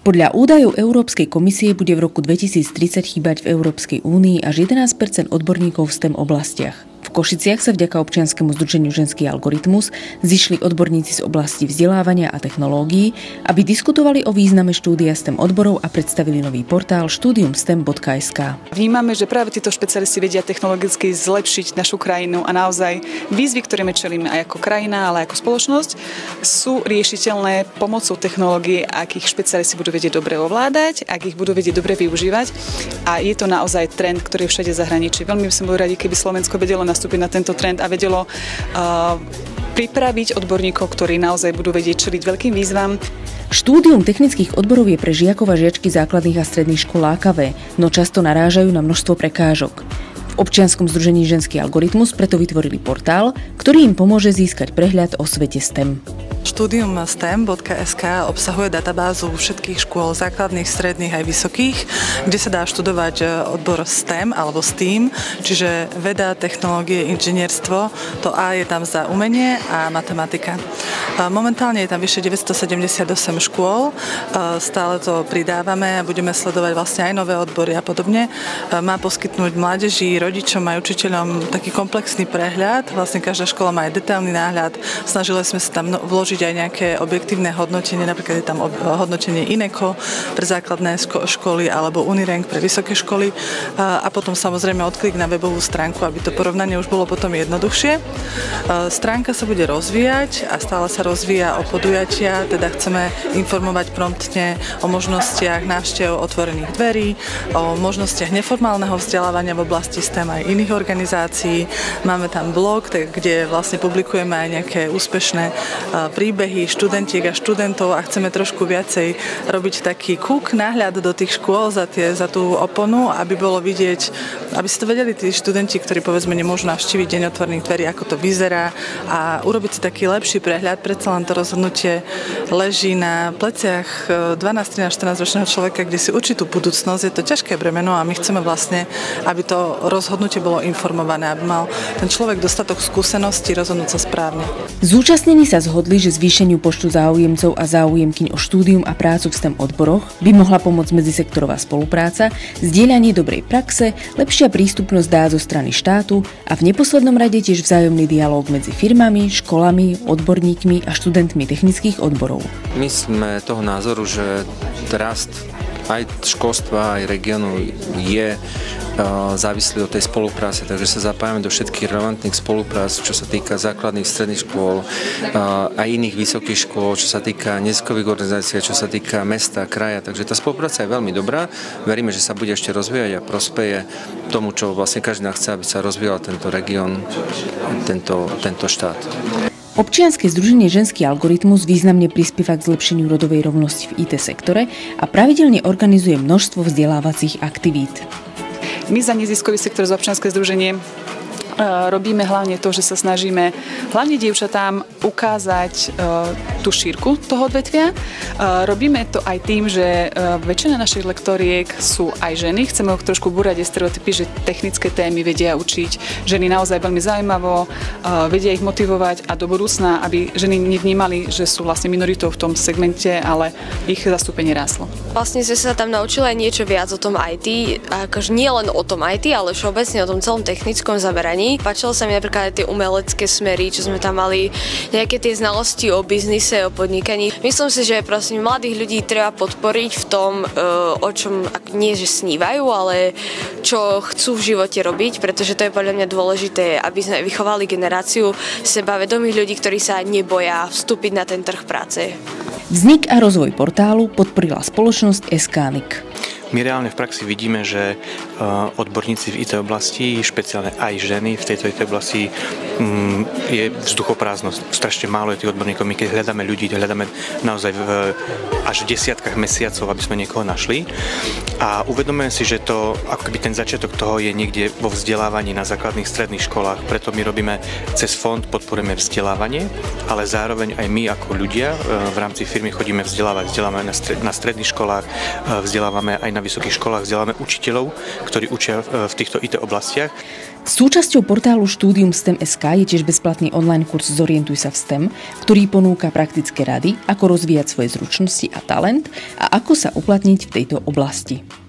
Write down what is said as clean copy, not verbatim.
Podľa údajov Európskej komisie bude v roku 2030 chýbať v Európskej únii až 11% odborníkov v STEM oblastiach. V Košiciach sa vďaka občianskemu združeniu Ženský algoritmus zišli odborníci z oblasti vzdelávania a technológií, aby diskutovali o význame štúdia STEM odborov a predstavili nový portál studiumstem.sk. Vnímame, že práve títo špecialisti vedia technologicky zlepšiť našu krajinu a naozaj výzvy, ktoré my čelíme aj ako krajina, ale aj ako spoločnosť, sú riešiteľné pomocou technológií, ak ich špecialisti budú vedieť dobre ovládať, ak ich budú vedieť dobre využívať. A je to naozaj trend, ktorý je všade v zahraničí. Veľmi by som bol radi, keby Slovensko vedelo nastúpiť na tento trend a vedelo pripraviť odborníkov, ktorí naozaj budú vedieť čeliť veľkým výzvam. Štúdium technických odborov je pre žiakov a žiačky základných a stredných škôl lákavé, no často narážajú na množstvo prekážok. V občianskom združení Ženský algoritmus preto vytvorili portál, ktorý im pomôže získať prehľad o svete STEM. Studiumstem.sk obsahuje databázu všetkých škôl základných, stredných aj vysokých, kde sa dá študovať odbor STEM alebo STEAM, čiže veda, technológie, inžinierstvo. To A je tam za umenie a matematika. Momentálne je tam vyše 978 škôl, stále to pridávame a budeme sledovať vlastne aj nové odbory a podobne. Má poskytnúť mládeži, rodičom aj učiteľom taký komplexný prehľad. Vlastne každá škola má aj detailný náhľad. Snažili sme sa tam vložiť aj nejaké objektívne hodnotenie, napríklad je tam hodnotenie INECO pre základné školy alebo Unirank pre vysoké školy a potom samozrejme odklik na webovú stránku, aby to porovnanie už bolo potom jednoduchšie. Stránka sa bude rozvíjať a stále sa rozvíja o podujatia, teda chceme informovať promptne o možnostiach návštev otvorených dverí, o možnostiach neformálneho vzdelávania v oblasti STEM aj iných organizácií. Máme tam blog, kde vlastne publikujeme aj nejaké úspešné príbehy študentiek a študentov a chceme trošku viacej robiť taký kúk, náhľad do tých škôl za tú oponu, aby bolo vidieť, aby si to vedeli tí študenti, ktorí povedzme nemôžu navštíviť deň otvorených dverí, ako to vyzerá a urobiť si taký lepší prehľad. Predsa len to rozhodnutie leží na pleciach 12, 13, 14 ročného človeka, kde si určitú budúcnosť. Je to ťažké bremeno a my chceme vlastne, aby to rozhodnutie bolo informované, aby mal ten človek dostatok skúseností rozhodnúť sa správne. Zúčastnení sa zhodli, že zvýšeniu počtu záujemcov a záujemkyň o štúdium a prácu v STEM odboroch by mohla pomôcť medzisektorová spolupráca, zdieľanie dobrej praxe, lepšia prístupnosť dát zo strany štátu a v neposlednom rade tiež vzájomný dialóg medzi firmami, školami, odborníkmi a študentmi technických odborov. My sme toho názoru, že rast aj školstva, aj regiónu je závislí od tej spolupráce, takže sa zapájame do všetkých relevantných spoluprác, čo sa týka základných, stredných škôl a iných vysokých škôl, čo sa týka neziskových organizácií, čo sa týka mesta, kraja, takže tá spolupráca je veľmi dobrá. Veríme, že sa bude ešte rozvíjať a prospeje tomu, čo vlastne každý chce, aby sa rozvíjal tento región, tento štát. Občianske združenie Ženský algoritmus významne prispieva k zlepšeniu rodovej rovnosti v IT sektore a pravidelne organizuje množstvo vzdelávacích aktivít. My za neziskový sektor za občianske združenie robíme hlavne to, že sa snažíme hlavne dievčatám ukázať tú šírku toho odvetvia. Robíme to aj tým, že väčšina našich lektoriek sú aj ženy. Chceme trošku búrať stereotypy, že technické témy vedia učiť ženy naozaj veľmi zaujímavo, vedia ich motivovať a do budúcna, aby ženy nevnímali, že sú vlastne minoritou v tom segmente, ale ich zastúpenie ráslo. Vlastne sme sa tam naučili aj niečo viac o tom IT, akože nie len o tom IT, ale všeobecne o tom celom technickom zameraní. Páčilo sa mi napríklad aj tie umelecké smery, čo sme tam mali, nejaké tie znalosti o biznise, o podnikaní. Myslím si, že prosím mladých ľudí treba podporiť v tom, o čom nie že snívajú, ale čo chcú v živote robiť, pretože to je podľa mňa dôležité, aby sme vychovali generáciu sebavedomých ľudí, ktorí sa neboja vstúpiť na ten trh práce. Vznik a rozvoj portálu podporila spoločnosť SKNIC. My reálne v praxi vidíme, že odborníci v IT oblasti, špeciálne aj ženy v tejto IT oblasti, je vzduchoprázdnosť. Strašne málo je tých odborníkov. My keď hľadáme ľudí, hľadáme naozaj až v desiatkách mesiacov, aby sme niekoho našli. A uvedomujeme si, že to, ako keby ten začiatok toho je niekde vo vzdelávaní na základných stredných školách. Preto my robíme cez fond, podporujeme vzdelávanie, ale zároveň aj my ako ľudia v rámci firmy chodíme vzdelávať. Vzdelávame na stredných školách, vzdelávame aj na na vysokých školách vzdeláme učiteľov, ktorí učia v týchto IT oblastiach. Súčasťou portálu Štúdium STEM.sk je tiež bezplatný online kurz Zorientuj sa v STEM, ktorý ponúka praktické rady, ako rozvíjať svoje zručnosti a talent a ako sa uplatniť v tejto oblasti.